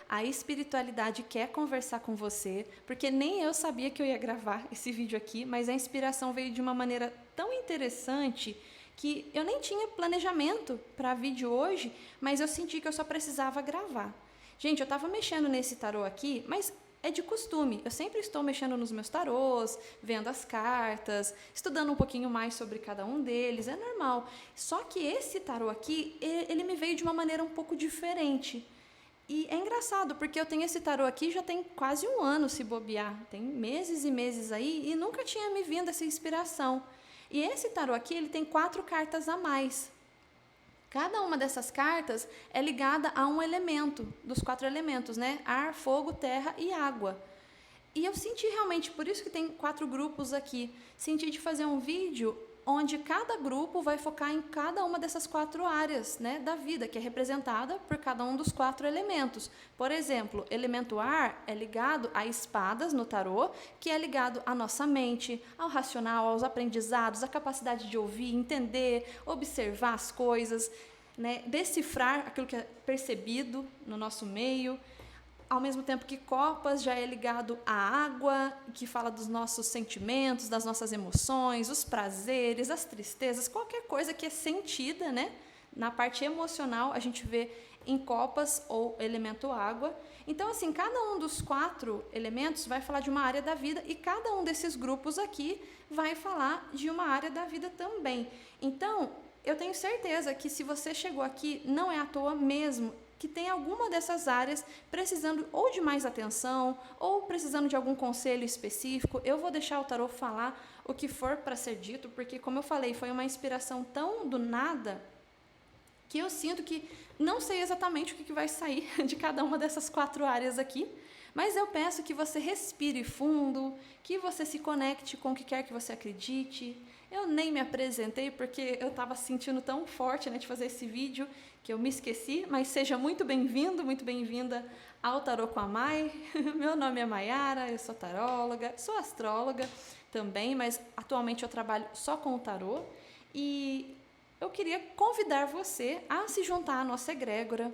a espiritualidade quer conversar com você, porque nem eu sabia que eu ia gravar esse vídeo aqui, mas a inspiração veio de uma maneira tão interessante que eu nem tinha planejamento para vídeo hoje, mas eu senti que eu só precisava gravar. Gente, eu estava mexendo nesse tarô aqui, mas é de costume. Eu sempre estou mexendo nos meus tarôs, vendo as cartas, estudando um pouquinho mais sobre cada um deles, é normal. Só que esse tarô aqui, ele me veio de uma maneira um pouco diferente. E é engraçado, porque eu tenho esse tarô aqui já tem quase um ano, se bobear. Tem meses e meses aí, e nunca tinha me vindo essa inspiração. E esse tarô aqui, ele tem 4 cartas a mais. Cada uma dessas cartas é ligada a um elemento, dos 4 elementos, né? Ar, fogo, terra e água. E eu senti realmente, por isso que tem 4 grupos aqui, senti de fazer um vídeo onde cada grupo vai focar em cada uma dessas 4 áreas, né, da vida, que é representada por cada um dos 4 elementos. Por exemplo, elemento ar é ligado a espadas no tarô, que é ligado à nossa mente, ao racional, aos aprendizados, à capacidade de ouvir, entender, observar as coisas, né, decifrar aquilo que é percebido no nosso meio. Ao mesmo tempo que copas já é ligado à água, que fala dos nossos sentimentos, das nossas emoções, os prazeres, as tristezas, qualquer coisa que é sentida, né? Na parte emocional, a gente vê em copas ou elemento água. Então, assim, cada um dos 4 elementos vai falar de uma área da vida e cada um desses grupos aqui vai falar de uma área da vida também. Então, eu tenho certeza que se você chegou aqui, não é à toa mesmo, que tem alguma dessas áreas precisando ou de mais atenção, ou precisando de algum conselho específico. Eu vou deixar o tarô falar o que for para ser dito, porque, como eu falei, foi uma inspiração tão do nada, que eu sinto que não sei exatamente o que vai sair de cada uma dessas 4 áreas aqui, mas eu peço que você respire fundo, que você se conecte com o que quer que você acredite. Eu nem me apresentei porque eu estava sentindo tão forte, né, de fazer esse vídeo que eu me esqueci, mas seja muito bem-vindo, muito bem-vinda ao Tarô com a Mai. Meu nome é Maiara, eu sou taróloga, sou astróloga também, mas atualmente eu trabalho só com o tarô e eu queria convidar você a se juntar à nossa egrégora,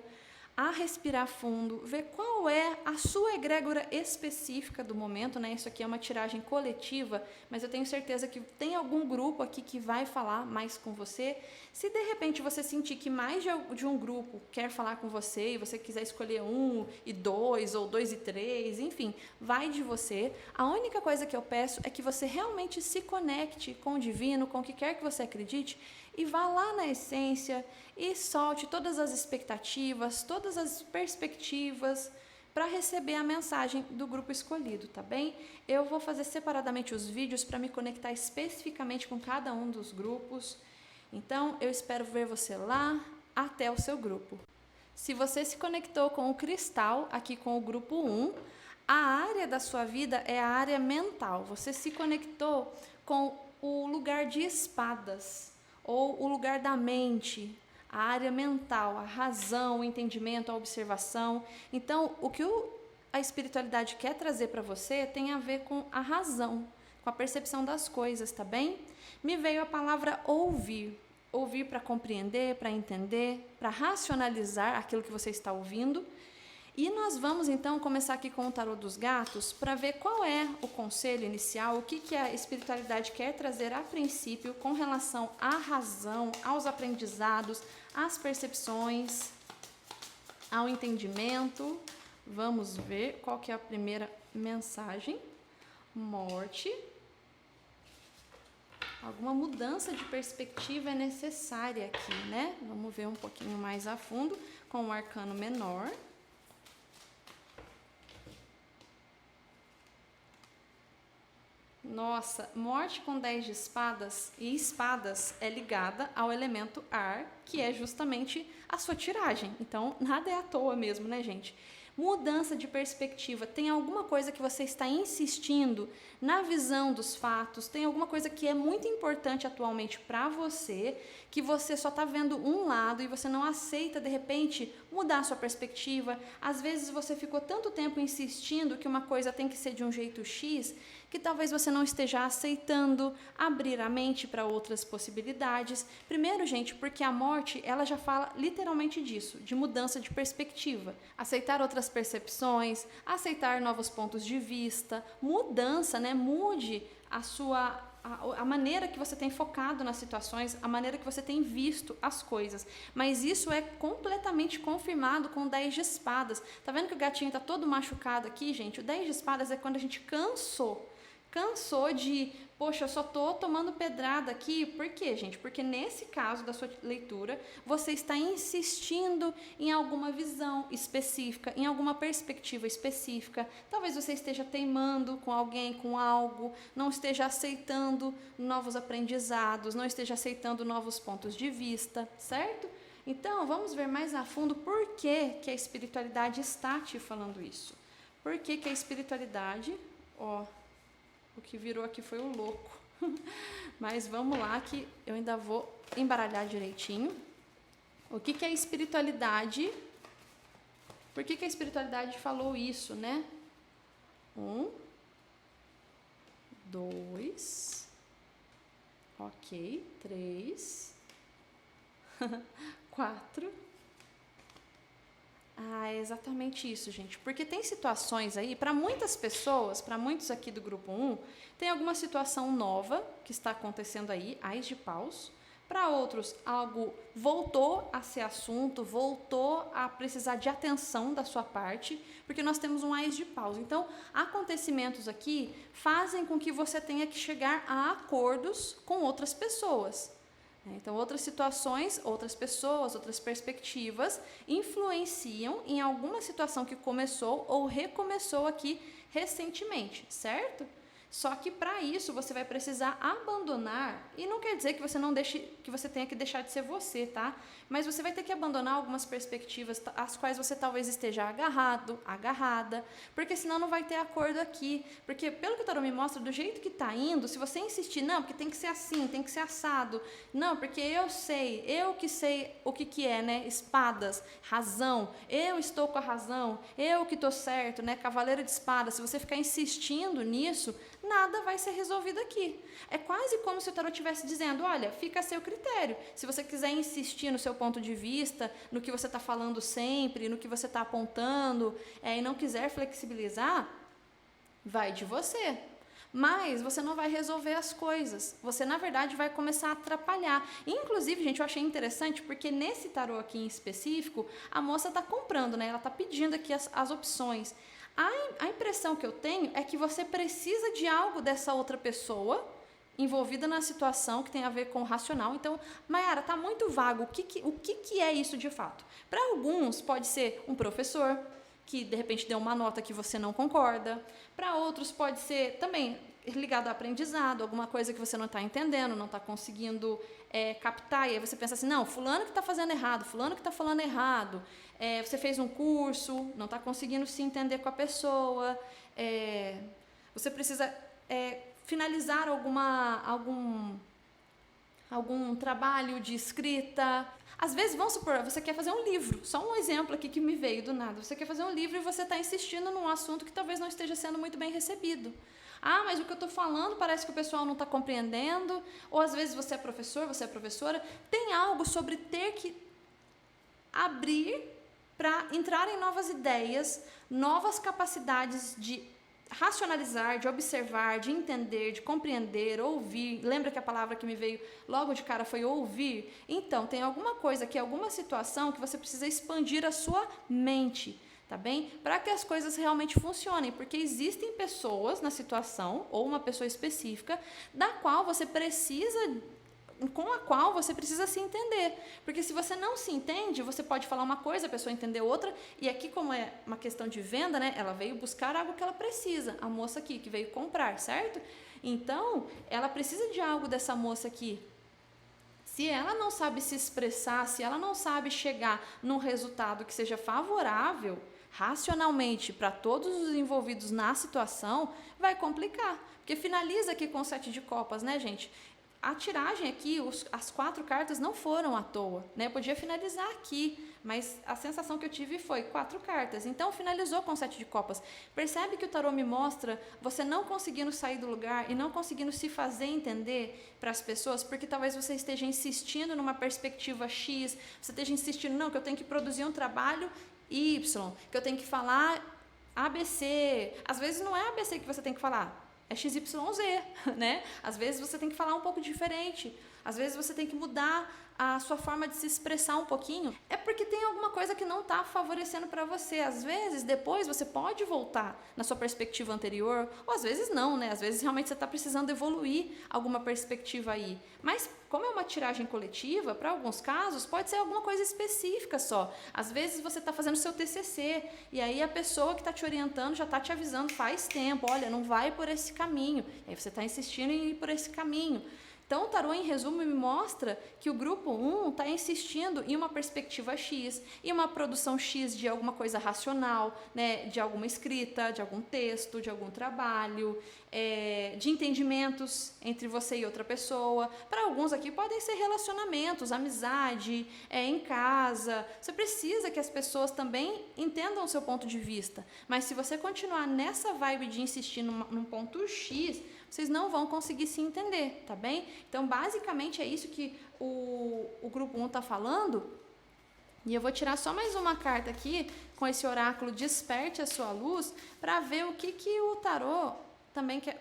a respirar fundo, ver qual é a sua egrégora específica do momento, né? Isso aqui é uma tiragem coletiva, mas eu tenho certeza que tem algum grupo aqui que vai falar mais com você. Se de repente você sentir que mais de um grupo quer falar com você e você quiser escolher 1 e 2 ou 2 e 3, enfim, vai de você. A única coisa que eu peço é que você realmente se conecte com o divino, com o que quer que você acredite, e vá lá na essência e solte todas as expectativas, todas as perspectivas para receber a mensagem do grupo escolhido, tá bem? Eu vou fazer separadamente os vídeos para me conectar especificamente com cada um dos grupos. Então, eu espero ver você lá até o seu grupo. Se você se conectou com o cristal, aqui com o grupo 1, a área da sua vida é a área mental. Você se conectou com o lugar de espadas, ou o lugar da mente, a área mental, a razão, o entendimento, a observação. Então, o que a espiritualidade quer trazer para você tem a ver com a razão, com a percepção das coisas, tá bem? Me veio a palavra ouvir. Ouvir para compreender, para entender, para racionalizar aquilo que você está ouvindo. E nós vamos então começar aqui com o tarô dos gatos para ver qual é o conselho inicial, o que a espiritualidade quer trazer a princípio com relação à razão, aos aprendizados, às percepções, ao entendimento. Vamos ver qual que é a primeira mensagem. Morte. Alguma mudança de perspectiva é necessária aqui, né? Vamos ver um pouquinho mais a fundo com o arcano menor. Nossa, morte com 10 de espadas, e espadas é ligada ao elemento ar, que é justamente a sua tiragem. Então, nada é à toa mesmo, né, gente? Mudança de perspectiva. Tem alguma coisa que você está insistindo na visão dos fatos? Tem alguma coisa que é muito importante atualmente para você, que você só está vendo um lado e você não aceita, de repente, mudar a sua perspectiva. Às vezes você ficou tanto tempo insistindo que uma coisa tem que ser de um jeito X, que talvez você não esteja aceitando abrir a mente para outras possibilidades. Primeiro, gente, porque a morte, ela já fala literalmente disso, de mudança de perspectiva. Aceitar outras percepções, aceitar novos pontos de vista, mudança, né? Mude a maneira que você tem focado nas situações, a maneira que você tem visto as coisas. Mas isso é completamente confirmado com o 10 de espadas. Tá vendo que o gatinho tá todo machucado aqui, gente? O 10 de espadas é quando a gente cansou de, poxa, eu só tô tomando pedrada aqui. Por quê, gente? Porque nesse caso da sua leitura, você está insistindo em alguma visão específica, em alguma perspectiva específica. Talvez você esteja teimando com alguém, com algo, não esteja aceitando novos aprendizados, não esteja aceitando novos pontos de vista, certo? Então, vamos ver mais a fundo por que a espiritualidade está te falando isso. Por que a espiritualidade... O que virou aqui foi o louco. Mas vamos lá que eu ainda vou embaralhar direitinho. O que é espiritualidade? Por que a espiritualidade falou isso, né? 1, 2, ok, 3, 4... é exatamente isso, gente. Porque tem situações aí, para muitas pessoas, para muitos aqui do grupo 1, tem alguma situação nova que está acontecendo aí, Ás de Paus. Para outros, algo voltou a ser assunto, voltou a precisar de atenção da sua parte, porque nós temos um Ás de Paus. Então, acontecimentos aqui fazem com que você tenha que chegar a acordos com outras pessoas. Então, outras situações, outras pessoas, outras perspectivas influenciam em alguma situação que começou ou recomeçou aqui recentemente, certo? Só que para isso você vai precisar abandonar, e não quer dizer que você não deixe, que você tenha que deixar de ser você, tá? Mas você vai ter que abandonar algumas perspectivas às quais você talvez esteja agarrado, agarrada, porque senão não vai ter acordo aqui. Porque pelo que o tarô me mostra, do jeito que está indo, se você insistir, não, porque tem que ser assim, tem que ser assado, não, porque eu que sei o que é, né? Espadas, razão, eu estou com a razão, eu que estou certo, né? Cavaleiro de espadas, se você ficar insistindo nisso, nada vai ser resolvido aqui. É quase como se o tarô estivesse dizendo, olha, fica a seu critério. Se você quiser insistir no seu ponto de vista, no que você está falando sempre, no que você está apontando, e não quiser flexibilizar, vai de você. Mas você não vai resolver as coisas. Você, na verdade, vai começar a atrapalhar. Inclusive, gente, eu achei interessante, porque nesse tarô aqui em específico, a moça está comprando, né? Ela está pedindo aqui as opções. A impressão que eu tenho é que você precisa de algo dessa outra pessoa envolvida na situação que tem a ver com o racional. Então, Mayara, está muito vago. O que é isso de fato? Para alguns, pode ser um professor que, de repente, deu uma nota que você não concorda. Para outros, pode ser também ligado ao aprendizado, alguma coisa que você não está entendendo, não está conseguindo captar. E aí você pensa assim, não, fulano que está fazendo errado, fulano que está falando errado. Você fez um curso, não está conseguindo se entender com a pessoa. Você precisa finalizar algum trabalho de escrita. Às vezes, vamos supor, você quer fazer um livro. Só um exemplo aqui que me veio do nada. Você quer fazer um livro e você está insistindo num assunto que talvez não esteja sendo muito bem recebido. Mas o que eu estou falando parece que o pessoal não está compreendendo. Ou às vezes você é professor, você é professora. Tem algo sobre ter que abrir para entrar em novas ideias, novas capacidades de racionalizar, de observar, de entender, de compreender, ouvir. Lembra que a palavra que me veio logo de cara foi ouvir? Então, tem alguma coisa aqui, alguma situação que você precisa expandir a sua mente, tá bem? Para que as coisas realmente funcionem, porque existem pessoas na situação, ou uma pessoa específica, com a qual você precisa se entender. Porque se você não se entende, você pode falar uma coisa, a pessoa entender outra, e aqui, como é uma questão de venda, né, ela veio buscar algo que ela precisa, a moça aqui, que veio comprar, certo? Então, ela precisa de algo dessa moça aqui. Se ela não sabe se expressar, se ela não sabe chegar num resultado que seja favorável, racionalmente, para todos os envolvidos na situação, vai complicar. Porque finaliza aqui com o 7 de copas, né, gente? a tiragem aqui, as 4 cartas não foram à toa, né? Eu podia finalizar aqui, mas a sensação que eu tive foi 4 cartas. Então, finalizou com 7 de copas. Percebe que o tarô me mostra você não conseguindo sair do lugar e não conseguindo se fazer entender para as pessoas, porque talvez você esteja insistindo numa perspectiva X, você esteja insistindo, não, que eu tenho que produzir um trabalho Y, que eu tenho que falar ABC. Às vezes não é ABC que você tem que falar, é XYZ, né? Às vezes você tem que falar um pouco diferente, às vezes você tem que mudar a sua forma de se expressar um pouquinho, é porque tem alguma coisa que não está favorecendo para você. Às vezes, depois você pode voltar na sua perspectiva anterior, ou às vezes não, né? Às vezes realmente você está precisando evoluir alguma perspectiva aí. Mas, como é uma tiragem coletiva, para alguns casos, pode ser alguma coisa específica só. Às vezes você está fazendo seu TCC, e aí a pessoa que está te orientando já está te avisando faz tempo, olha, não vai por esse caminho. E aí você está insistindo em ir por esse caminho. Então, o tarô, em resumo, me mostra que o grupo 1 está insistindo em uma perspectiva X, em uma produção X de alguma coisa racional, né, de alguma escrita, de algum texto, de algum trabalho, de entendimentos entre você e outra pessoa. Para alguns aqui podem ser relacionamentos, amizade, em casa. Você precisa que as pessoas também entendam o seu ponto de vista. Mas se você continuar nessa vibe de insistir num ponto X, vocês não vão conseguir se entender, tá bem? Então, basicamente, é isso que o grupo 1 está falando. E eu vou tirar só mais uma carta aqui, com esse oráculo Desperte a Sua Luz, para ver o que o tarô também quer,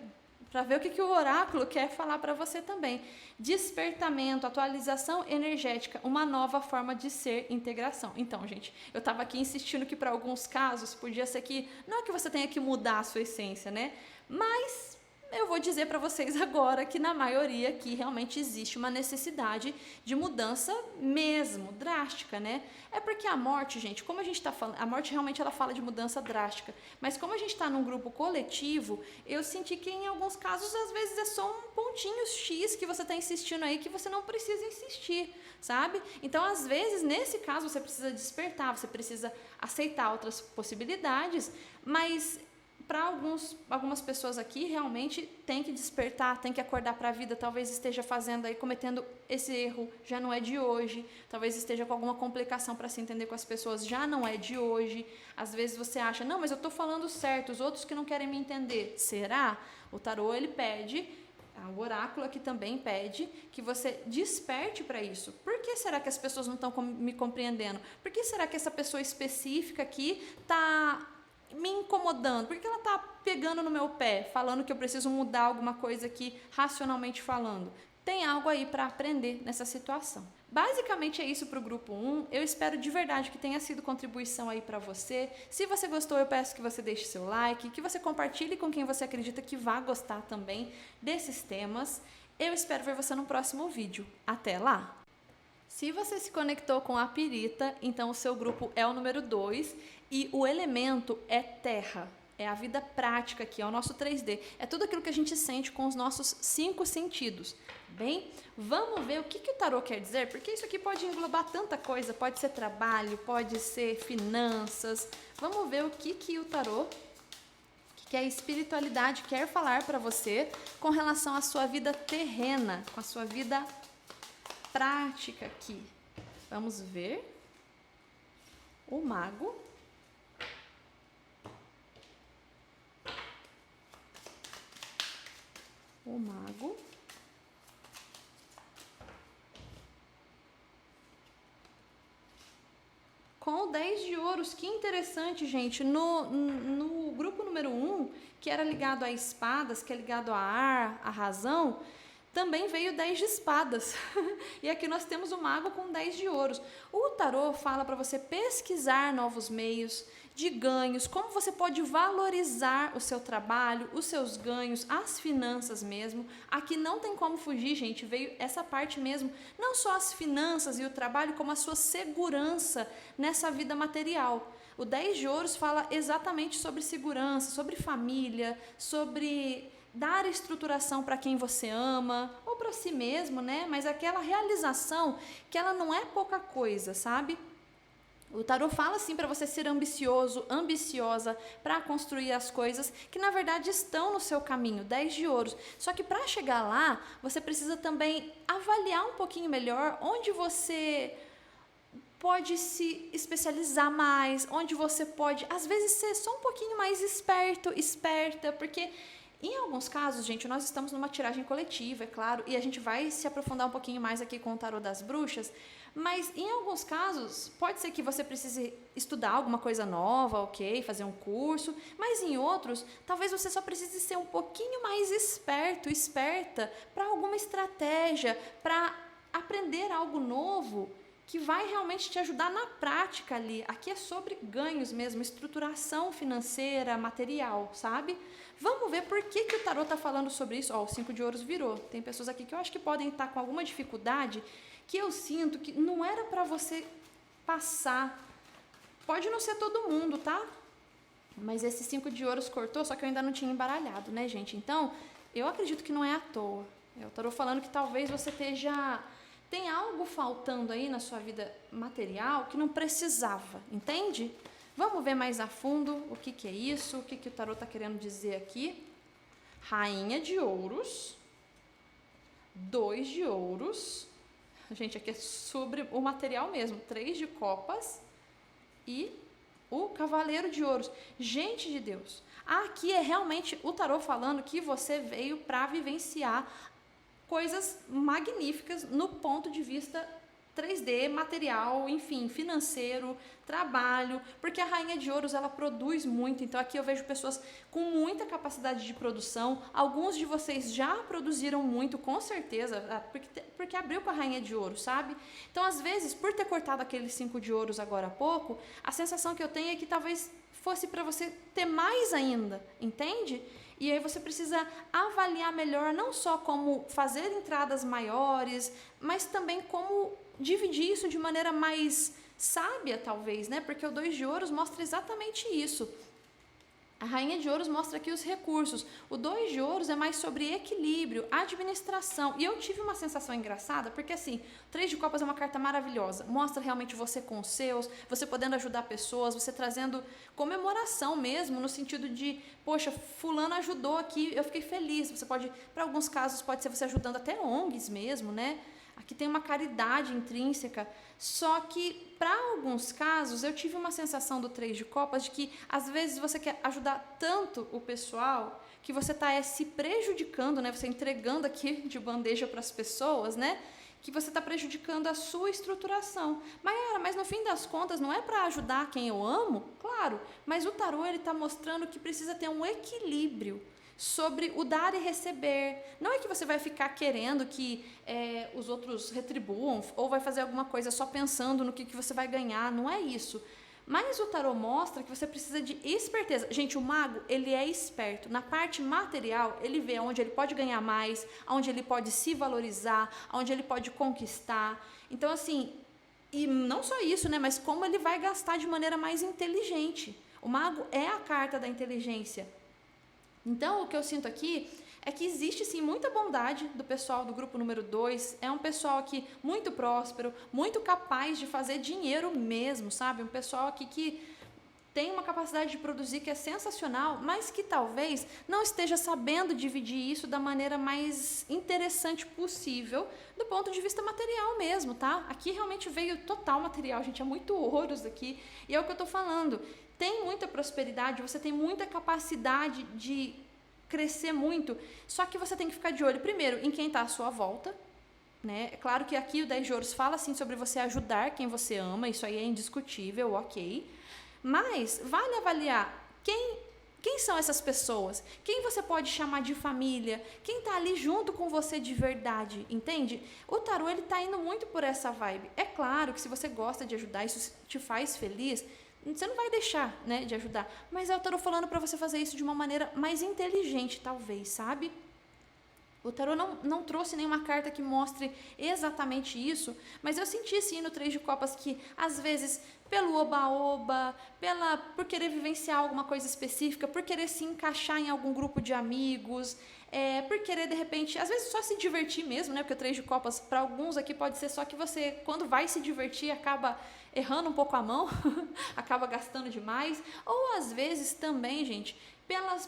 para ver o que o oráculo quer falar para você também. Despertamento, atualização energética, uma nova forma de ser, integração. Então, gente, eu estava aqui insistindo que para alguns casos podia ser que, não é que você tenha que mudar a sua essência, né? Mas eu vou dizer para vocês agora que na maioria aqui realmente existe uma necessidade de mudança mesmo, drástica, né? É porque a morte, gente, como a gente está falando, a morte realmente ela fala de mudança drástica, mas como a gente está num grupo coletivo, eu senti que em alguns casos, às vezes, é só um pontinho X que você está insistindo aí, que você não precisa insistir, sabe? Então, às vezes, nesse caso, você precisa despertar, você precisa aceitar outras possibilidades, mas para algumas pessoas aqui, realmente tem que despertar, tem que acordar para a vida, talvez esteja fazendo aí, cometendo esse erro, já não é de hoje, talvez esteja com alguma complicação para se entender com as pessoas, já não é de hoje. Às vezes você acha, não, mas eu estou falando certo, os outros que não querem me entender. Será? O tarô, ele pede, o oráculo aqui também pede que você desperte para isso. Por que será que as pessoas não estão me compreendendo? Por que será que essa pessoa específica aqui está me incomodando? Por que ela está pegando no meu pé, falando que eu preciso mudar alguma coisa aqui, racionalmente falando? Tem algo aí para aprender nessa situação. Basicamente é isso para o grupo 1. Eu espero de verdade que tenha sido contribuição aí para você. Se você gostou, eu peço que você deixe seu like, que você compartilhe com quem você acredita que vai gostar também desses temas. Eu espero ver você no próximo vídeo. Até lá! Se você se conectou com a Pirita, então o seu grupo é o número 2 e o elemento é terra. É a vida prática aqui, é o nosso 3D. É tudo aquilo que a gente sente com os nossos 5 sentidos. Bem, vamos ver o que o tarô quer dizer, porque isso aqui pode englobar tanta coisa. Pode ser trabalho, pode ser finanças. Vamos ver o que o tarô, que a espiritualidade quer falar para você com relação à sua vida terrena, com a sua vida prática aqui. Vamos ver o mago. O mago. Com o 10 de ouros, que interessante, gente. No grupo número 1, que era ligado a espadas, que é ligado a ar, a razão, também veio 10 de espadas. E aqui nós temos o mago com 10 de ouros. O tarô fala para você pesquisar novos meios de ganhos, como você pode valorizar o seu trabalho, os seus ganhos, as finanças mesmo. Aqui não tem como fugir, gente, veio essa parte mesmo, não só as finanças e o trabalho, como a sua segurança nessa vida material. O 10 de ouros fala exatamente sobre segurança, sobre família, sobre dar estruturação para quem você ama, ou para si mesmo, né? Mas aquela realização que ela não é pouca coisa, sabe? O tarô fala assim para você ser ambicioso, ambiciosa para construir as coisas que na verdade estão no seu caminho, 10 de ouros. Só que para chegar lá, você precisa também avaliar um pouquinho melhor onde você pode se especializar mais, onde você pode, às vezes, ser só um pouquinho mais esperto, esperta, porque em alguns casos, gente, nós estamos numa tiragem coletiva, é claro, e a gente vai se aprofundar um pouquinho mais aqui com o tarô das bruxas, mas em alguns casos, pode ser que você precise estudar alguma coisa nova, ok, fazer um curso, mas em outros, talvez você só precise ser um pouquinho mais esperto, esperta, para alguma estratégia, para aprender algo novo, que vai realmente te ajudar na prática ali. Aqui é sobre ganhos mesmo, estruturação financeira, material, sabe? Vamos ver por que o tarô está falando sobre isso. Ó, o 5 de ouros virou. Tem pessoas aqui que eu acho que podem estar com alguma dificuldade, que eu sinto que não era para você passar. Pode não ser todo mundo, tá? Mas esse 5 de ouros cortou, só que eu ainda não tinha embaralhado, né, gente? Então, eu acredito que não é à toa. É o tarô falando que talvez você tem algo faltando aí na sua vida material que não precisava, entende? Vamos ver mais a fundo o que é isso, o que o tarô está querendo dizer aqui. Rainha de ouros, 2 de ouros, gente, aqui é sobre o material mesmo, 3 de copas e o cavaleiro de ouros. Gente de Deus, aqui é realmente o tarô falando que você veio para vivenciar coisas magníficas no ponto de vista 3D, material, enfim, financeiro, trabalho, porque a rainha de ouros, ela produz muito, então aqui eu vejo pessoas com muita capacidade de produção, alguns de vocês já produziram muito, com certeza, porque abriu com a rainha de ouros, sabe? Então, às vezes, por ter cortado aqueles 5 de ouros agora há pouco, a sensação que eu tenho é que talvez fosse para você ter mais ainda, entende? E aí você precisa avaliar melhor, não só como fazer entradas maiores, mas também como dividir isso de maneira mais sábia, talvez, né? Porque o 2 de ouros mostra exatamente isso. A rainha de ouros mostra aqui os recursos. O 2 de ouros é mais sobre equilíbrio, administração. E eu tive uma sensação engraçada, porque assim, o 3 de copas é uma carta maravilhosa. Mostra realmente você com os seus, você podendo ajudar pessoas, você trazendo comemoração mesmo, no sentido de, poxa, fulano ajudou aqui, eu fiquei feliz. Você pode, para alguns casos, pode ser você ajudando até ONGs mesmo, né? Aqui tem uma caridade intrínseca, só que para alguns casos eu tive uma sensação do 3 de copas de que às vezes você quer ajudar tanto o pessoal que você está se prejudicando, né? Você entregando aqui de bandeja para as pessoas, né? Que você está prejudicando a sua estruturação. Mas no fim das contas não é para ajudar quem eu amo, claro, mas o tarô ele está mostrando que precisa ter um equilíbrio sobre o dar e receber. Não é que você vai ficar querendo que os outros retribuam ou vai fazer alguma coisa só pensando no que você vai ganhar, não é isso. Mas o tarô mostra que você precisa de esperteza. Gente, o mago, ele é esperto. Na parte material, ele vê onde ele pode ganhar mais, onde ele pode se valorizar, onde ele pode conquistar. Então, assim, e não só isso, né? Mas como ele vai gastar de maneira mais inteligente. O mago é a carta da inteligência. Então, o que eu sinto aqui é que existe, sim, muita bondade do pessoal do grupo número 2. É um pessoal aqui muito próspero, muito capaz de fazer dinheiro mesmo, sabe? Um pessoal aqui que tem uma capacidade de produzir que é sensacional, mas que talvez não esteja sabendo dividir isso da maneira mais interessante possível, do ponto de vista material mesmo, tá? Aqui realmente veio total material, gente, é muito ouros aqui, e é o que eu tô falando. Tem muita prosperidade, você tem muita capacidade de crescer muito, só que você tem que ficar de olho, primeiro, em quem está à sua volta, né? É claro que aqui o 10 de ouros fala assim sobre você ajudar quem você ama, isso aí é indiscutível, ok, mas vale avaliar quem são essas pessoas, quem você pode chamar de família, quem está ali junto com você de verdade, entende? O tarô ele está indo muito por essa vibe. É claro que se você gosta de ajudar, isso te faz feliz, você não vai deixar, né, de ajudar. Mas eu estou falando para você fazer isso de uma maneira mais inteligente, talvez, sabe? O tarô não trouxe nenhuma carta que mostre exatamente isso, mas eu senti sim no Três de Copas que, às vezes, pelo oba-oba, por querer vivenciar alguma coisa específica, por querer se encaixar em algum grupo de amigos, por querer, de repente, às vezes só se divertir mesmo, né? Porque o Três de Copas, para alguns aqui, pode ser só que você, quando vai se divertir, acaba errando um pouco a mão, acaba gastando demais, ou às vezes também, gente,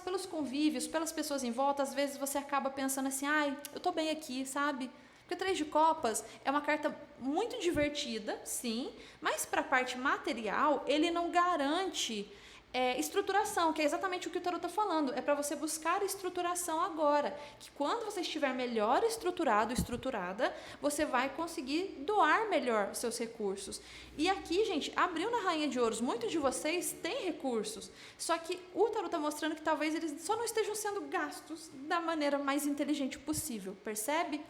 pelos convívios, pelas pessoas em volta, às vezes você acaba pensando assim, ai, eu tô bem aqui, sabe? Porque o Três de Copas é uma carta muito divertida, sim, mas para a parte material, ele não garante estruturação, que é exatamente o que o tarot está falando. É para você buscar estruturação agora, que quando você estiver melhor estruturado, estruturada, você vai conseguir doar melhor seus recursos. E aqui, gente, abriu na Rainha de Ouros, muitos de vocês têm recursos, só que o tarot está mostrando que talvez eles só não estejam sendo gastos da maneira mais inteligente possível, percebe?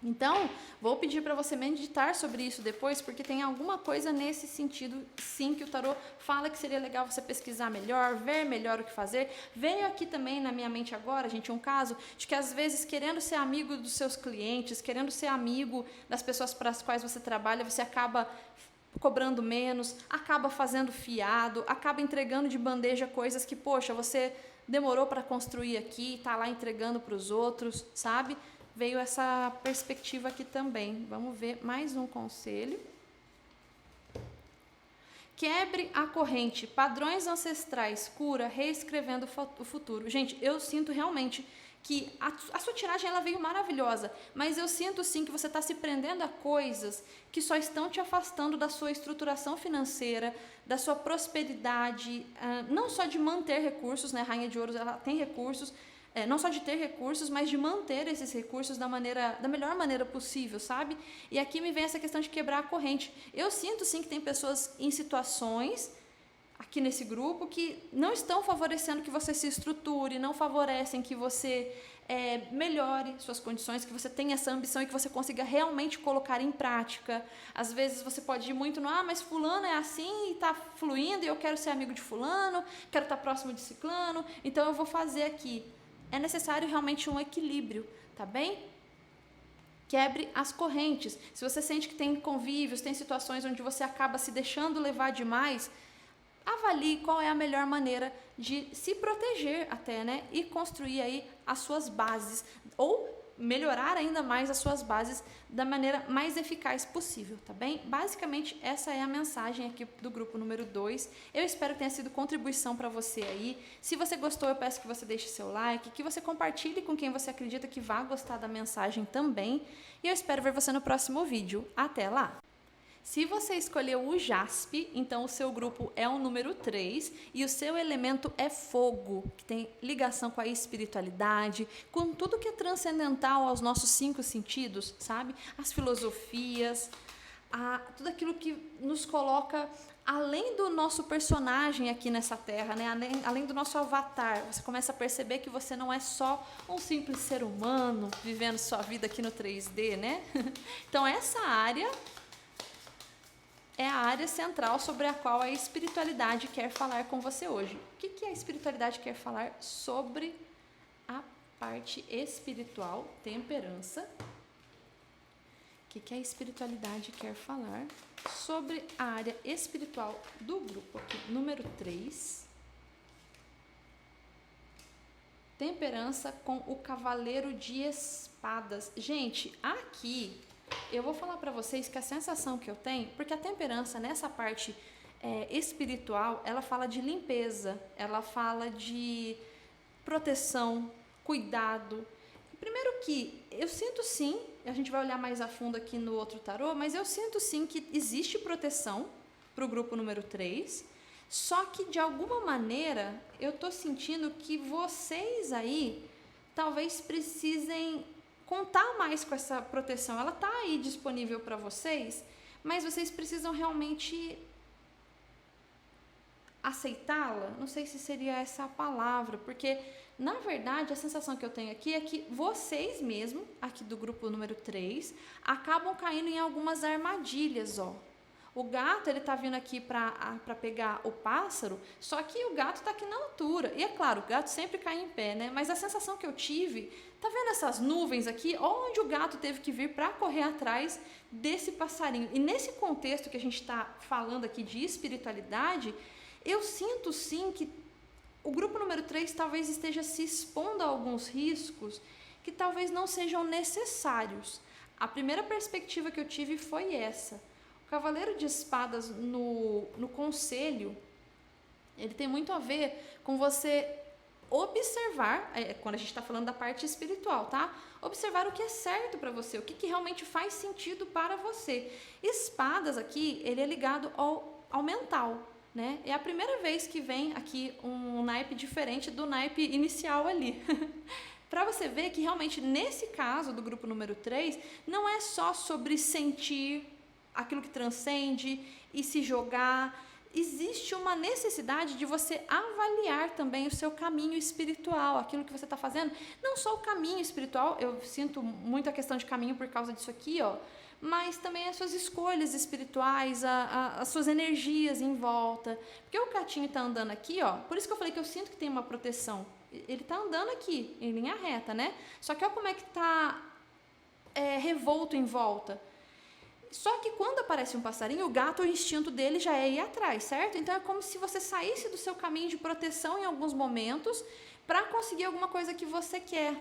Então, vou pedir para você meditar sobre isso depois, porque tem alguma coisa nesse sentido, sim, que o tarô fala que seria legal você pesquisar melhor, ver melhor o que fazer. Veio aqui também na minha mente agora, gente, um caso de que às vezes, querendo ser amigo dos seus clientes, querendo ser amigo das pessoas para as quais você trabalha, você acaba cobrando menos, acaba fazendo fiado, acaba entregando de bandeja coisas que, poxa, você demorou para construir aqui, está lá entregando para os outros, sabe? Veio essa perspectiva aqui também. Vamos ver mais um conselho. Quebre a corrente, padrões ancestrais, cura, reescrevendo o futuro. Gente, eu sinto realmente que a sua tiragem ela veio maravilhosa, mas eu sinto sim que você está se prendendo a coisas que só estão te afastando da sua estruturação financeira, da sua prosperidade, não só de manter recursos, né? A Rainha de Ouros, ela tem recursos, não só de ter recursos, mas de manter esses recursos da melhor maneira possível, sabe? E aqui me vem essa questão de quebrar a corrente. Eu sinto sim que tem pessoas em situações aqui nesse grupo que não estão favorecendo que você se estruture, não favorecem que você melhore suas condições, que você tenha essa ambição e que você consiga realmente colocar em prática. Às vezes você pode ir muito no, mas fulano é assim e está fluindo e eu quero ser amigo de fulano, quero estar próximo de ciclano, então eu vou fazer aqui. É necessário realmente um equilíbrio, tá bem? Quebre as correntes. Se você sente que tem convívios, tem situações onde você acaba se deixando levar demais, avalie qual é a melhor maneira de se proteger até, né? E construir aí as suas bases, ou melhorar ainda mais as suas bases da maneira mais eficaz possível, tá bem? Basicamente, essa é a mensagem aqui do grupo número 2. Eu espero que tenha sido contribuição para você aí. Se você gostou, eu peço que você deixe seu like, que você compartilhe com quem você acredita que vai gostar da mensagem também. E eu espero ver você no próximo vídeo. Até lá! Se você escolheu o JASP, então o seu grupo é o número 3 e o seu elemento é fogo, que tem ligação com a espiritualidade, com tudo que é transcendental aos nossos 5 sentidos, sabe? As filosofias, tudo aquilo que nos coloca além do nosso personagem aqui nessa terra, né? Além do nosso avatar. Você começa a perceber que você não é só um simples ser humano vivendo sua vida aqui no 3D, né? Então essa área é a área central sobre a qual a espiritualidade quer falar com você hoje. O que a espiritualidade quer falar sobre a parte espiritual, temperança? O que a espiritualidade quer falar sobre a área espiritual do grupo aqui, número 3. Temperança com o Cavaleiro de Espadas. Gente, aqui eu vou falar para vocês que a sensação que eu tenho, porque a temperança nessa parte espiritual, ela fala de limpeza, ela fala de proteção, cuidado. Primeiro que eu sinto sim, a gente vai olhar mais a fundo aqui no outro tarô, mas eu sinto sim que existe proteção para o grupo número 3, só que de alguma maneira eu tô sentindo que vocês aí talvez precisem contar mais com essa proteção. Ela tá aí disponível para vocês, mas vocês precisam realmente aceitá-la. Não sei se seria essa a palavra, porque na verdade a sensação que eu tenho aqui é que vocês mesmo, aqui do grupo número 3, acabam caindo em algumas armadilhas, ó. O gato, ele tá vindo aqui para pegar o pássaro, só que o gato tá aqui na altura. E é claro, o gato sempre cai em pé, né? Mas a sensação que eu tive, tá vendo essas nuvens aqui? Onde o gato teve que vir para correr atrás desse passarinho. E nesse contexto que a gente está falando aqui de espiritualidade, eu sinto sim que o grupo número 3 talvez esteja se expondo a alguns riscos que talvez não sejam necessários. A primeira perspectiva que eu tive foi essa. O Cavaleiro de Espadas no conselho, ele tem muito a ver com você observar, quando a gente está falando da parte espiritual, tá? Observar o que é certo para você, o que realmente faz sentido para você. Espadas aqui, ele é ligado ao mental, né? É a primeira vez que vem aqui um naipe diferente do naipe inicial ali. Para você ver que realmente nesse caso do grupo número 3, não é só sobre sentir aquilo que transcende e se jogar. Existe uma necessidade de você avaliar também o seu caminho espiritual, aquilo que você está fazendo. Não só o caminho espiritual, eu sinto muito a questão de caminho por causa disso aqui, ó, mas também as suas escolhas espirituais, as suas energias em volta. Porque o gatinho está andando aqui, ó, por isso que eu falei que eu sinto que tem uma proteção. Ele está andando aqui, em linha reta, né? Só que olha como é que está revolto em volta. Só que quando aparece um passarinho, o gato, o instinto dele já é ir atrás, certo? Então é como se você saísse do seu caminho de proteção em alguns momentos para conseguir alguma coisa que você quer.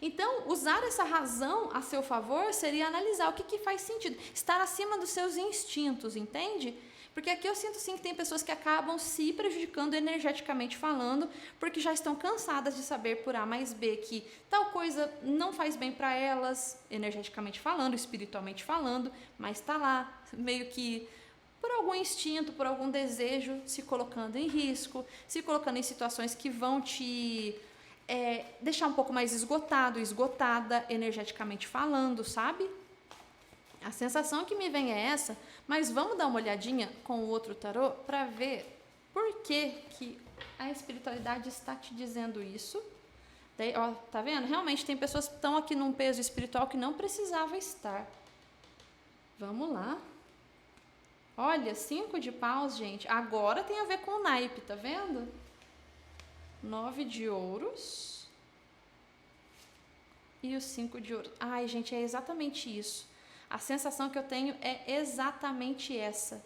Então, usar essa razão a seu favor seria analisar o que faz sentido. Estar acima dos seus instintos, entende? Porque aqui eu sinto sim que tem pessoas que acabam se prejudicando energeticamente falando, porque já estão cansadas de saber por A mais B que tal coisa não faz bem para elas, energeticamente falando, espiritualmente falando, mas está lá, meio que por algum instinto, por algum desejo, se colocando em risco, se colocando em situações que vão te deixar um pouco mais esgotado, esgotada, energeticamente falando, sabe? A sensação que me vem é essa, mas vamos dar uma olhadinha com o outro tarô para ver por que a espiritualidade está te dizendo isso. Daí, ó, tá vendo? Realmente tem pessoas que estão aqui num peso espiritual que não precisava estar. Vamos lá. Olha, 5 de paus, gente. Agora tem a ver com o naipe, tá vendo? 9 de ouros. E o 5 de ouros. Ai, gente, é exatamente isso. A sensação que eu tenho é exatamente essa.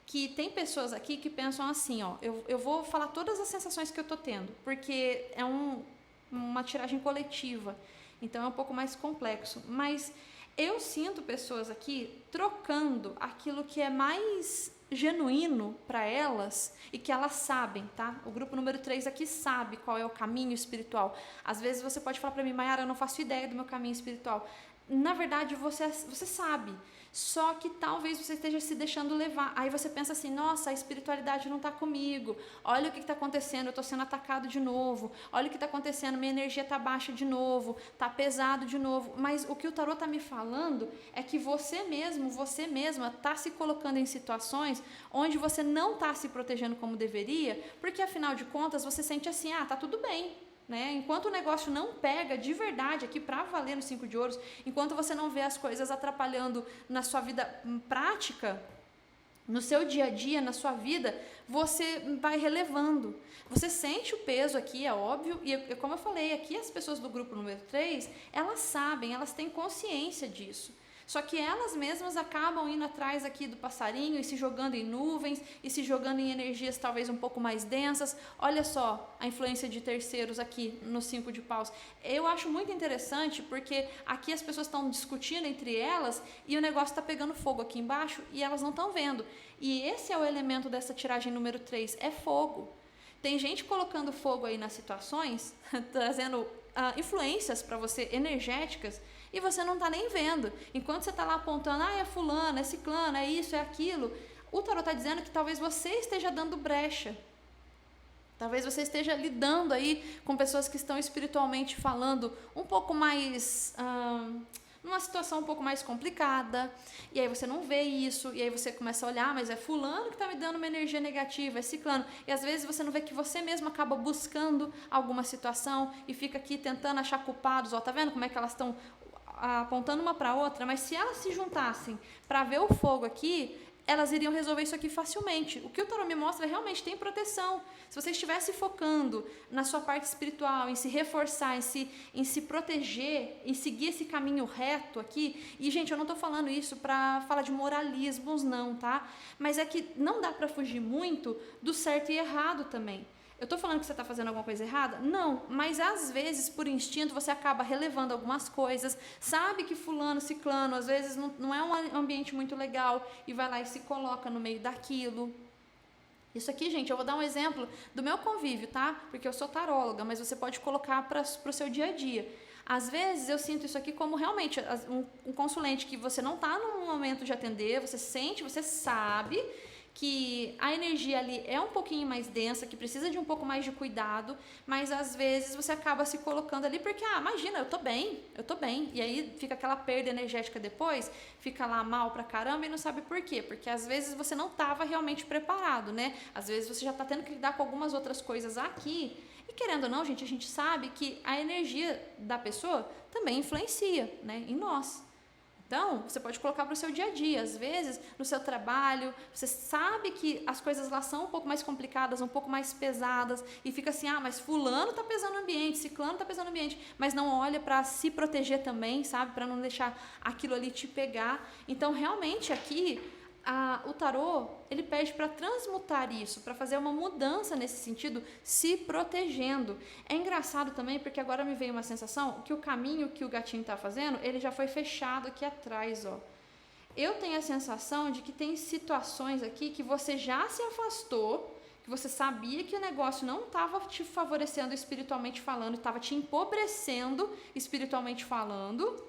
Que tem pessoas aqui que pensam assim, ó, eu vou falar todas as sensações que eu tô tendo, porque é uma tiragem coletiva, então é um pouco mais complexo. Mas eu sinto pessoas aqui trocando aquilo que é mais genuíno para elas e que elas sabem, tá? O grupo número 3 aqui sabe qual é o caminho espiritual. Às vezes você pode falar para mim, Mayara, eu não faço ideia do meu caminho espiritual. Na verdade, você sabe, só que talvez você esteja se deixando levar. Aí você pensa assim, nossa, a espiritualidade não está comigo, olha o que está acontecendo, eu estou sendo atacado de novo, olha o que está acontecendo, minha energia está baixa de novo, está pesado de novo. Mas o que o tarô está me falando é que você mesmo, você mesma está se colocando em situações onde você não está se protegendo como deveria, porque afinal de contas você sente assim, tá tudo bem. Né? Enquanto o negócio não pega de verdade aqui para valer no 5 de ouros, enquanto você não vê as coisas atrapalhando na sua vida prática, no seu dia a dia, na sua vida, você vai relevando. Você sente o peso aqui, é óbvio, e como eu falei, aqui as pessoas do grupo número 3, elas sabem, elas têm consciência disso. Só que elas mesmas acabam indo atrás aqui do passarinho e se jogando em nuvens e se jogando em energias talvez um pouco mais densas. Olha só a influência de terceiros aqui no 5 de paus. Eu acho muito interessante porque aqui as pessoas estão discutindo entre elas e o negócio está pegando fogo aqui embaixo e elas não estão vendo. E esse é o elemento dessa tiragem número 3, é fogo. Tem gente colocando fogo aí nas situações, trazendo influências para você energéticas, e você não está nem vendo. Enquanto você está lá apontando, é fulano, é ciclano, é isso, é aquilo, o tarô está dizendo que talvez você esteja dando brecha. Talvez você esteja lidando aí com pessoas que estão espiritualmente falando um pouco mais... numa situação um pouco mais complicada, e aí você não vê isso, e aí você começa a olhar, mas é fulano que está me dando uma energia negativa, é ciclano, e às vezes você não vê que você mesmo acaba buscando alguma situação, e fica aqui tentando achar culpados, tá vendo como é que elas estão apontando uma para outra, mas se elas se juntassem para ver o fogo aqui, elas iriam resolver isso aqui facilmente. O que o tarô me mostra realmente tem proteção. Se você estivesse focando na sua parte espiritual, em se reforçar, em se proteger, em seguir esse caminho reto aqui, e gente, eu não estou falando isso para falar de moralismos não, tá? Mas é que não dá para fugir muito do certo e errado também. Eu estou falando que você está fazendo alguma coisa errada? Não, mas às vezes, por instinto, você acaba relevando algumas coisas, sabe que fulano, ciclano, às vezes não é um ambiente muito legal e vai lá e se coloca no meio daquilo. Isso aqui, gente, eu vou dar um exemplo do meu convívio, tá? Porque eu sou taróloga, mas você pode colocar para o seu dia a dia. Às vezes eu sinto isso aqui como realmente um consulente que você não está no momento de atender, você sente, você sabe que a energia ali é um pouquinho mais densa, que precisa de um pouco mais de cuidado, mas às vezes você acaba se colocando ali porque, imagina, eu tô bem, e aí fica aquela perda energética depois, fica lá mal pra caramba e não sabe por quê, porque às vezes você não estava realmente preparado, né? Às vezes você já tá tendo que lidar com algumas outras coisas aqui, e querendo ou não, gente, a gente sabe que a energia da pessoa também influencia, né, em nós. Então, você pode colocar para o seu dia a dia. Às vezes, no seu trabalho, você sabe que as coisas lá são um pouco mais complicadas, um pouco mais pesadas, e fica assim, mas fulano está pesando no ambiente, ciclano está pesando no ambiente, mas não olha para se proteger também, sabe? Para não deixar aquilo ali te pegar. Então, realmente, aqui, o tarô, ele pede para transmutar isso, para fazer uma mudança nesse sentido, se protegendo. É engraçado também, porque agora me veio uma sensação que o caminho que o gatinho está fazendo, ele já foi fechado aqui atrás, ó. Eu tenho a sensação de que tem situações aqui que você já se afastou, que você sabia que o negócio não estava te favorecendo espiritualmente falando, estava te empobrecendo espiritualmente falando,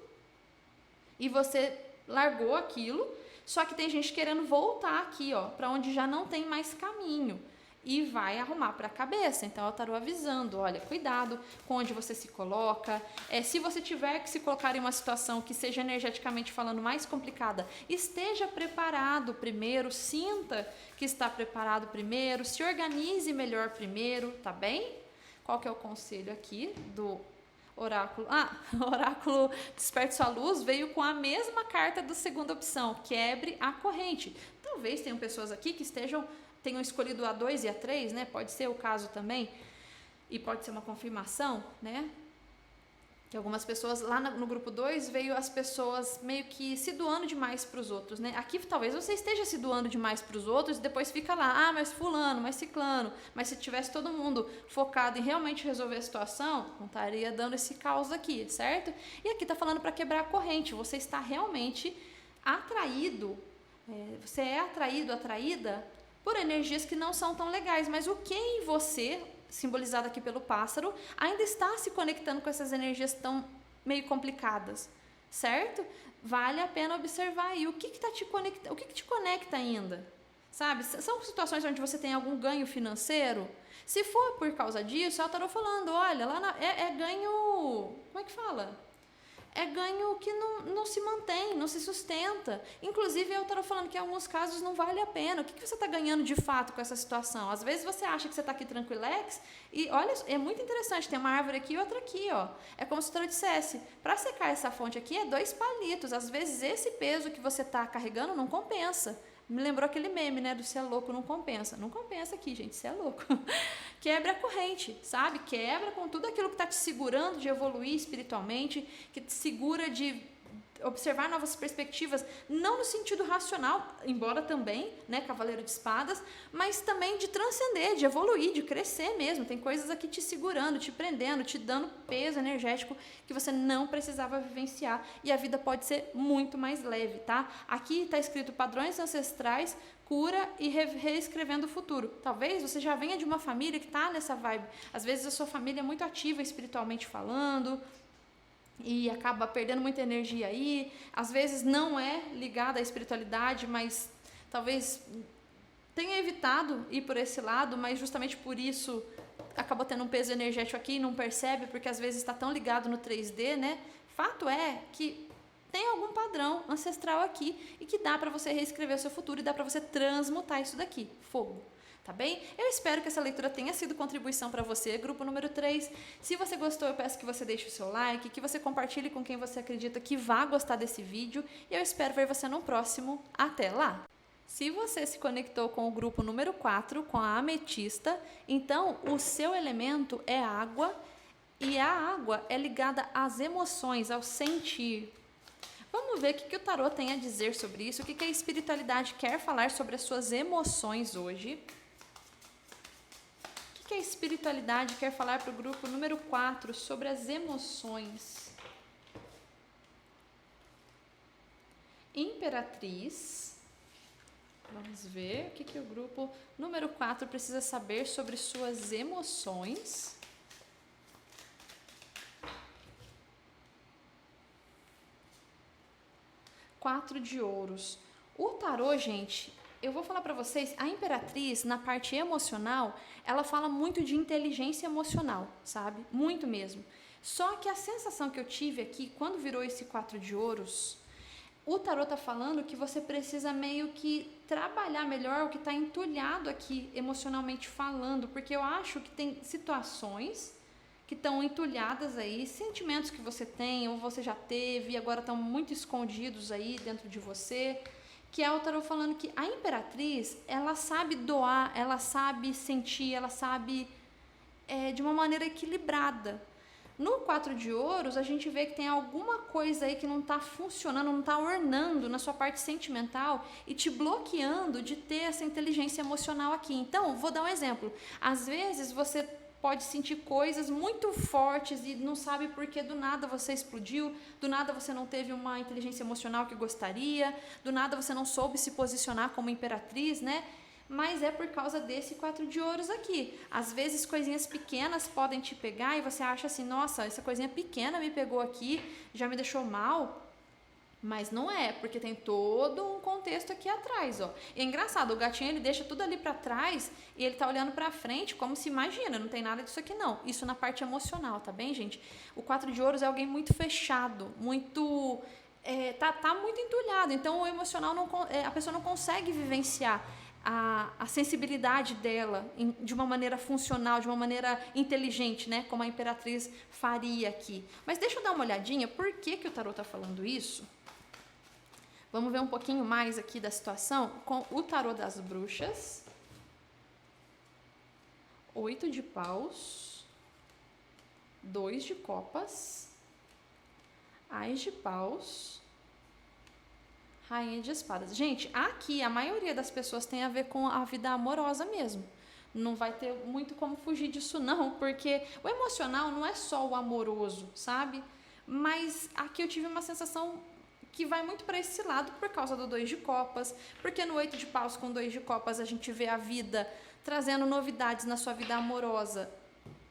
e você largou aquilo. Só que tem gente querendo voltar aqui, ó, para onde já não tem mais caminho e vai arrumar para a cabeça. Então, eu estou avisando, olha, cuidado com onde você se coloca. Se você tiver que se colocar em uma situação que seja energeticamente falando mais complicada, esteja preparado primeiro, sinta que está preparado primeiro, se organize melhor primeiro, tá bem? Qual que é o conselho aqui do oráculo? Oráculo Desperte Sua Luz veio com a mesma carta da segunda opção, quebre a corrente. Talvez tenham pessoas aqui que tenham escolhido a 2 e a 3, né? Pode ser o caso também, e pode ser uma confirmação, né? Que algumas pessoas, lá no grupo 2, veio as pessoas meio que se doando demais para os outros, né? Aqui talvez você esteja se doando demais para os outros e depois fica lá, mas fulano, mas ciclano. Mas se tivesse todo mundo focado em realmente resolver a situação, não estaria dando esse caos aqui, certo? E aqui está falando para quebrar a corrente, você está realmente atraído, você é atraído, atraída por energias que não são tão legais, mas o que em você, simbolizado aqui pelo pássaro, ainda está se conectando com essas energias tão meio complicadas, certo? Vale a pena observar aí o que tá te conecta, o que te conecta ainda, sabe? São situações onde você tem algum ganho financeiro. Se for por causa disso, eu estou falando, olha, lá é ganho, como é que fala? É ganho que não se mantém, não se sustenta. Inclusive, eu estou falando que em alguns casos não vale a pena. O que você está ganhando de fato com essa situação? Às vezes você acha que você está aqui tranquilex e, olha, é muito interessante, tem uma árvore aqui e outra aqui, ó. É como se o tarô dissesse, para secar essa fonte aqui é 2 palitos. Às vezes esse peso que você está carregando não compensa. Me lembrou aquele meme, né, do "se é louco, não compensa". Não compensa aqui, gente, se é louco. Quebra a corrente, sabe? Quebra com tudo aquilo que está te segurando de evoluir espiritualmente, que te segura de observar novas perspectivas, não no sentido racional, embora também, né, Cavaleiro de Espadas, mas também de transcender, de evoluir, de crescer mesmo. Tem coisas aqui te segurando, te prendendo, te dando peso energético que você não precisava vivenciar, e a vida pode ser muito mais leve, tá? Aqui está escrito padrões ancestrais, cura e reescrevendo o futuro. Talvez você já venha de uma família que está nessa vibe. Às vezes a sua família é muito ativa espiritualmente falando, e acaba perdendo muita energia aí, às vezes não é ligada à espiritualidade, mas talvez tenha evitado ir por esse lado, mas justamente por isso acabou tendo um peso energético aqui e não percebe, porque às vezes está tão ligado no 3D, né? Fato é que tem algum padrão ancestral aqui e que dá para você reescrever o seu futuro e dá para você transmutar isso daqui, fogo. Tá bem? Eu espero que essa leitura tenha sido contribuição para você, grupo número 3. Se você gostou, eu peço que você deixe o seu like, que você compartilhe com quem você acredita que vá gostar desse vídeo. E eu espero ver você no próximo. Até lá! Se você se conectou com o grupo número 4, com a ametista, então o seu elemento é água, e a água é ligada às emoções, ao sentir. Vamos ver o que o tarô tem a dizer sobre isso, o que a espiritualidade quer falar sobre as suas emoções hoje. O que a espiritualidade quer falar para o grupo número 4 sobre as emoções? Imperatriz. Vamos ver o que o grupo número 4 precisa saber sobre suas emoções. Quatro de ouros. O tarô, gente, eu vou falar para vocês, a imperatriz, na parte emocional, ela fala muito de inteligência emocional, sabe? Muito mesmo. Só que a sensação que eu tive aqui, quando virou esse 4 de ouros, o tarô tá falando que você precisa meio que trabalhar melhor o que está entulhado aqui, emocionalmente falando, porque eu acho que tem situações que estão entulhadas aí, sentimentos que você tem ou você já teve e agora estão muito escondidos aí dentro de você, que é o tarô falando que a imperatriz, ela sabe doar, ela sabe sentir, ela sabe de uma maneira equilibrada. No 4 de ouros, a gente vê que tem alguma coisa aí que não está funcionando, não está ornando na sua parte sentimental e te bloqueando de ter essa inteligência emocional aqui. Então, vou dar um exemplo. Às vezes, você pode sentir coisas muito fortes e não sabe por que do nada você explodiu, do nada você não teve uma inteligência emocional que gostaria, do nada você não soube se posicionar como imperatriz, né? Mas é por causa desse 4 de ouros aqui. Às vezes coisinhas pequenas podem te pegar e você acha assim, nossa, essa coisinha pequena me pegou aqui, já me deixou mal. Mas não é, porque tem todo um contexto aqui atrás, ó. E é engraçado, o gatinho ele deixa tudo ali para trás e ele tá olhando para frente como se imagina, não tem nada disso aqui não. Isso na parte emocional, tá bem, gente? O 4 de ouros é alguém muito fechado, muito... tá muito entulhado, então o emocional, a pessoa não consegue vivenciar a sensibilidade dela de uma maneira funcional, de uma maneira inteligente, né? Como a imperatriz faria aqui. Mas deixa eu dar uma olhadinha, por que o tarô está falando isso? Vamos ver um pouquinho mais aqui da situação com o tarô das bruxas. 8 de paus, 2 de copas, Ás de paus, Rainha de espadas. Gente, aqui a maioria das pessoas tem a ver com a vida amorosa mesmo. Não vai ter muito como fugir disso não, porque o emocional não é só o amoroso, sabe? Mas aqui eu tive uma sensação que vai muito para esse lado por causa do 2 de copas, porque no 8 de paus com 2 de copas a gente vê a vida trazendo novidades na sua vida amorosa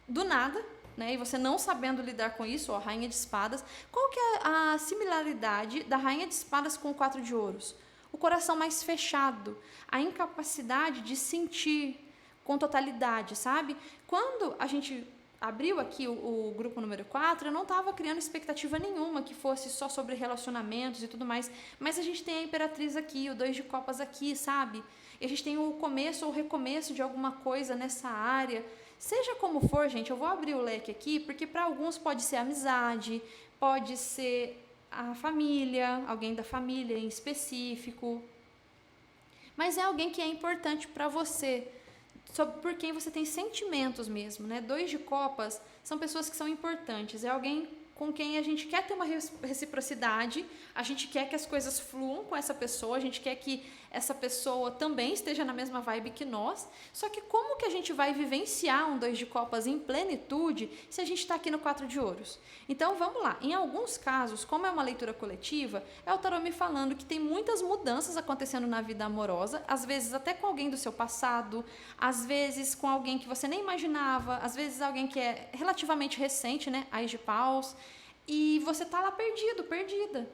do nada, né? E você não sabendo lidar com isso, ó, Rainha de espadas. Qual que é a similaridade da Rainha de espadas com o 4 de ouros? O coração mais fechado, a incapacidade de sentir com totalidade, sabe? Quando a gente abriu aqui o grupo número 4, eu não estava criando expectativa nenhuma que fosse só sobre relacionamentos e tudo mais, mas a gente tem a imperatriz aqui, o 2 de copas aqui, sabe? E a gente tem o começo ou recomeço de alguma coisa nessa área. Seja como for, gente, eu vou abrir o leque aqui, porque para alguns pode ser amizade, pode ser a família, alguém da família em específico, mas é alguém que é importante para você, por quem você tem sentimentos mesmo, né? 2 de copas são pessoas que são importantes, é alguém com quem a gente quer ter uma reciprocidade, a gente quer que as coisas fluam com essa pessoa, a gente quer que essa pessoa também esteja na mesma vibe que nós, só que como que a gente vai vivenciar um 2 de copas em plenitude se a gente está aqui no 4 de ouros? Então vamos lá, em alguns casos, como é uma leitura coletiva, é o tarô me falando que tem muitas mudanças acontecendo na vida amorosa, às vezes até com alguém do seu passado, às vezes com alguém que você nem imaginava, às vezes alguém que é relativamente recente, né, Ás de paus, e você tá lá perdido, perdida.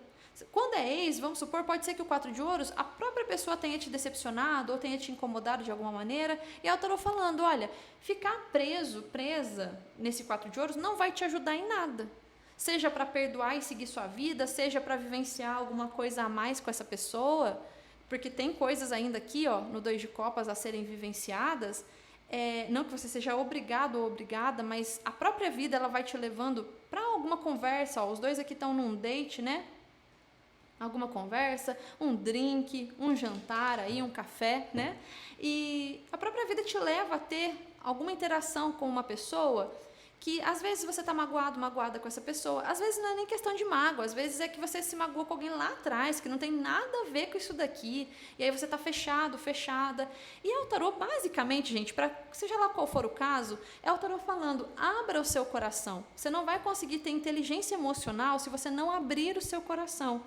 Quando é ex, vamos supor, pode ser que o 4 de ouros, a própria pessoa tenha te decepcionado ou tenha te incomodado de alguma maneira, e eu estou falando, olha, ficar presa nesse 4 de ouros não vai te ajudar em nada. Seja para perdoar e seguir sua vida, seja para vivenciar alguma coisa a mais com essa pessoa, porque tem coisas ainda aqui, ó, no 2 de copas a serem vivenciadas, não que você seja obrigado ou obrigada, mas a própria vida ela vai te levando para alguma conversa, ó, os dois aqui estão num date, né? alguma conversa, um drink, um jantar aí, um café, né? E a própria vida te leva a ter alguma interação com uma pessoa que às vezes você está magoado, magoada com essa pessoa, às vezes não é nem questão de mágoa, às vezes é que você se magoou com alguém lá atrás, que não tem nada a ver com isso daqui, e aí você está fechado, fechada. E é o tarô, basicamente, gente, para seja lá qual for o caso, é o tarô falando, abra o seu coração. Você não vai conseguir ter inteligência emocional se você não abrir o seu coração.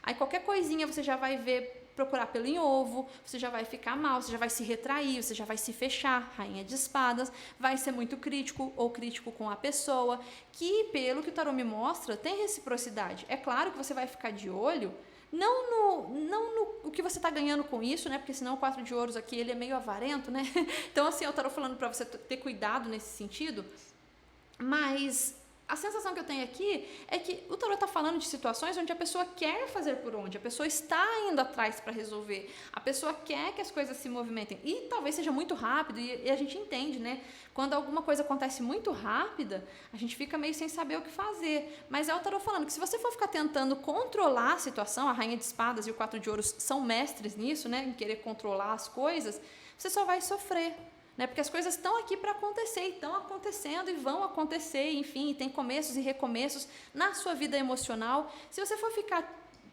Aí qualquer coisinha você já vai ver, procurar pelo em ovo, você já vai ficar mal, você já vai se retrair, você já vai se fechar, rainha de espadas, vai ser muito crítico ou crítico com a pessoa, que pelo que o tarô me mostra, tem reciprocidade. É claro que você vai ficar de olho, não no o que você está ganhando com isso, né? Porque senão o 4 de ouros aqui, ele é meio avarento, né? Então, assim, o tarô falando para você ter cuidado nesse sentido, mas a sensação que eu tenho aqui é que o tarô está falando de situações onde a pessoa quer fazer por onde, a pessoa está indo atrás para resolver, a pessoa quer que as coisas se movimentem, e talvez seja muito rápido, e a gente entende, né? Quando alguma coisa acontece muito rápida, a gente fica meio sem saber o que fazer, mas é o tarô falando que se você for ficar tentando controlar a situação, a rainha de espadas e o 4 de ouros são mestres nisso, né? Em querer controlar as coisas, você só vai sofrer. Né? Porque as coisas estão aqui para acontecer, e estão acontecendo e vão acontecer, enfim, tem começos e recomeços na sua vida emocional. Se você for ficar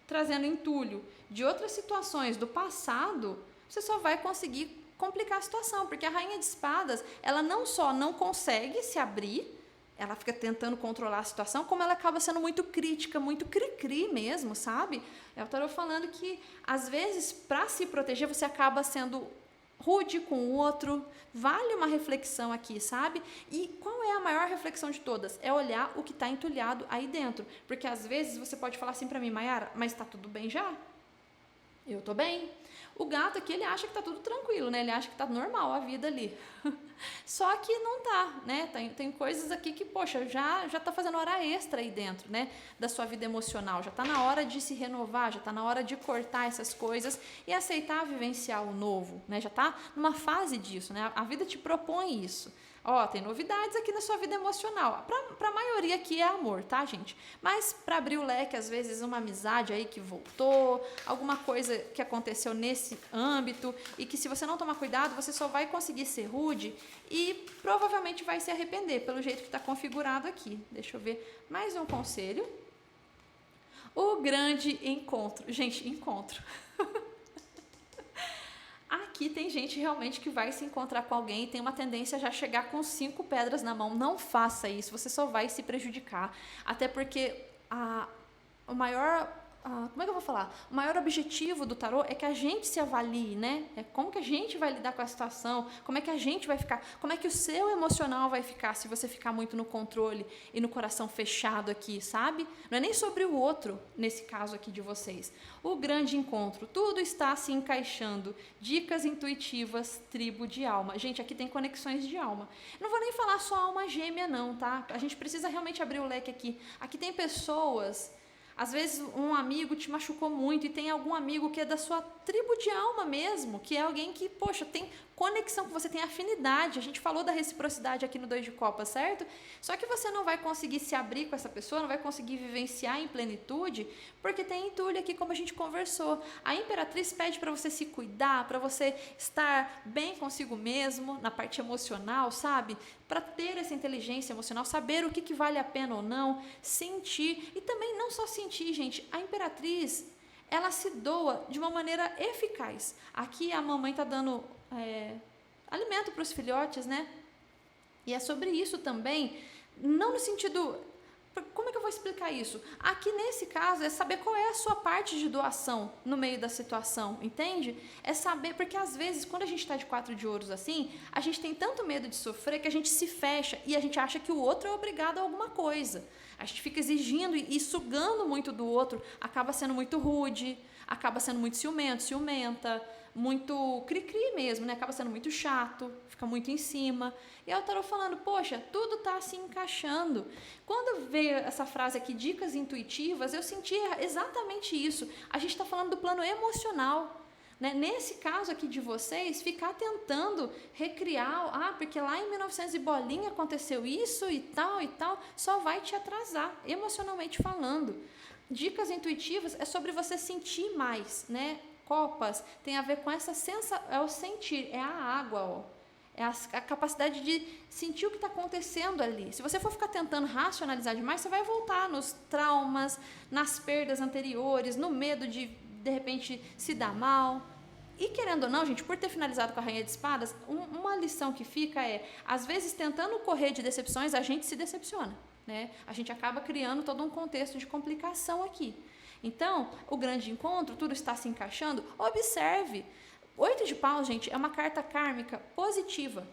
trazendo entulho de outras situações do passado, você só vai conseguir complicar a situação, porque a rainha de espadas, ela não só não consegue se abrir, ela fica tentando controlar a situação, como ela acaba sendo muito crítica, muito cri-cri mesmo, sabe? É o tarô falando que, às vezes, para se proteger, você acaba sendo rude com o outro. Vale uma reflexão aqui, sabe? E qual é a maior reflexão de todas? É olhar o que está entulhado aí dentro. Porque às vezes você pode falar assim para mim, Mayara, mas está tudo bem já? Eu tô bem. O gato aqui, ele acha que tá tudo tranquilo, né? Ele acha que tá normal a vida ali. Só que não tá, né? Tem coisas aqui que, poxa, já tá fazendo hora extra aí dentro, né? Da sua vida emocional. Já tá na hora de se renovar, já tá na hora de cortar essas coisas e aceitar vivenciar o novo, né? Já tá numa fase disso, né? A vida te propõe isso. Ó, tem novidades aqui na sua vida emocional. Para a maioria aqui é amor, tá, gente? Mas para abrir o leque, às vezes, uma amizade aí que voltou, alguma coisa que aconteceu nesse âmbito e que, se você não tomar cuidado, você só vai conseguir ser rude e provavelmente vai se arrepender pelo jeito que está configurado aqui. Deixa eu ver mais um conselho. O grande encontro. Gente, encontro. Aqui tem gente realmente que vai se encontrar com alguém e tem uma tendência a já chegar com 5 pedras na mão. Não faça isso, você só vai se prejudicar. Até porque o maior... como é que eu vou falar? O maior objetivo do tarô é que a gente se avalie, né? É como que a gente vai lidar com a situação, como é que a gente vai ficar, como é que o seu emocional vai ficar se você ficar muito no controle e no coração fechado aqui, sabe? Não é nem sobre o outro, nesse caso aqui de vocês. O grande encontro, tudo está se encaixando. Dicas intuitivas, tribo de alma. Gente, aqui tem conexões de alma. Não vou nem falar só alma gêmea não, tá? A gente precisa realmente abrir o leque aqui. Aqui tem pessoas... Às vezes um amigo te machucou muito e tem algum amigo que é da sua tribo de alma mesmo, que é alguém que, poxa, tem conexão com você, tem afinidade. A gente falou da reciprocidade aqui no 2 de Copas, certo? Só que você não vai conseguir se abrir com essa pessoa, não vai conseguir vivenciar em plenitude, porque tem entulho aqui, como a gente conversou. A Imperatriz pede para você se cuidar, para você estar bem consigo mesmo, na parte emocional, sabe? Para ter essa inteligência emocional, saber o que vale a pena ou não, sentir, e também não só sentir, gente, a Imperatriz, ela se doa de uma maneira eficaz. Aqui a mamãe está dando alimento para os filhotes, né? E é sobre isso também, não no sentido... Como é que eu vou explicar isso? Aqui, nesse caso, é saber qual é a sua parte de doação no meio da situação, entende? É saber, porque às vezes, quando a gente está de 4 de ouros assim, a gente tem tanto medo de sofrer que a gente se fecha e a gente acha que o outro é obrigado a alguma coisa. A gente fica exigindo e sugando muito do outro, acaba sendo muito rude, acaba sendo muito ciumento, ciumenta, muito cri-cri mesmo, né? Acaba sendo muito chato, fica muito em cima. E aí o tarô falando, poxa, tudo está se encaixando. Quando veio essa frase aqui, dicas intuitivas, eu senti exatamente isso. A gente está falando do plano emocional. Né? Nesse caso aqui de vocês, ficar tentando recriar, porque lá em 1900 e bolinha aconteceu isso e tal, só vai te atrasar, emocionalmente falando. Dicas intuitivas é sobre você sentir mais, né? Copas tem a ver com essa sensação, é o sentir, é a água, ó. É a capacidade de sentir o que está acontecendo ali. Se você for ficar tentando racionalizar demais, você vai voltar nos traumas, nas perdas anteriores, no medo de repente, se dar mal. E querendo ou não, gente, por ter finalizado com a Rainha de Espadas, uma lição que fica é, às vezes, tentando correr de decepções, a gente se decepciona, né? A gente acaba criando todo um contexto de complicação aqui. Então, o grande encontro, tudo está se encaixando, observe. 8 de paus, gente, é uma carta kármica positiva.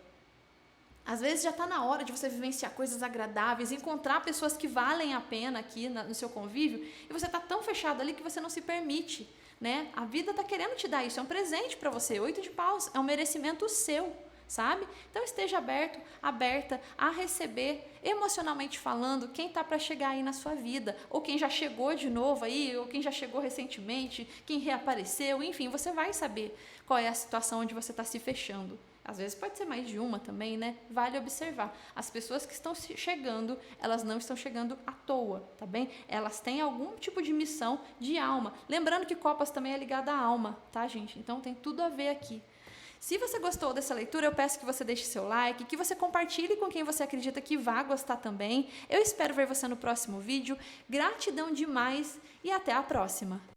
Às vezes já está na hora de você vivenciar coisas agradáveis, encontrar pessoas que valem a pena aqui no seu convívio, e você está tão fechado ali que você não se permite, né? A vida está querendo te dar isso, é um presente para você. 8 de paus é um merecimento seu, sabe? Então esteja aberto, aberta a receber, emocionalmente falando, quem está para chegar aí na sua vida, ou quem já chegou de novo aí, ou quem já chegou recentemente, quem reapareceu, enfim, você vai saber qual é a situação onde você está se fechando. Às vezes pode ser mais de uma também, né? Vale observar. As pessoas que estão chegando, elas não estão chegando à toa, tá bem? Elas têm algum tipo de missão de alma. Lembrando que Copas também é ligada à alma, tá, gente? Então tem tudo a ver aqui. Se você gostou dessa leitura, eu peço que você deixe seu like, que você compartilhe com quem você acredita que vai gostar também. Eu espero ver você no próximo vídeo. Gratidão demais e até a próxima!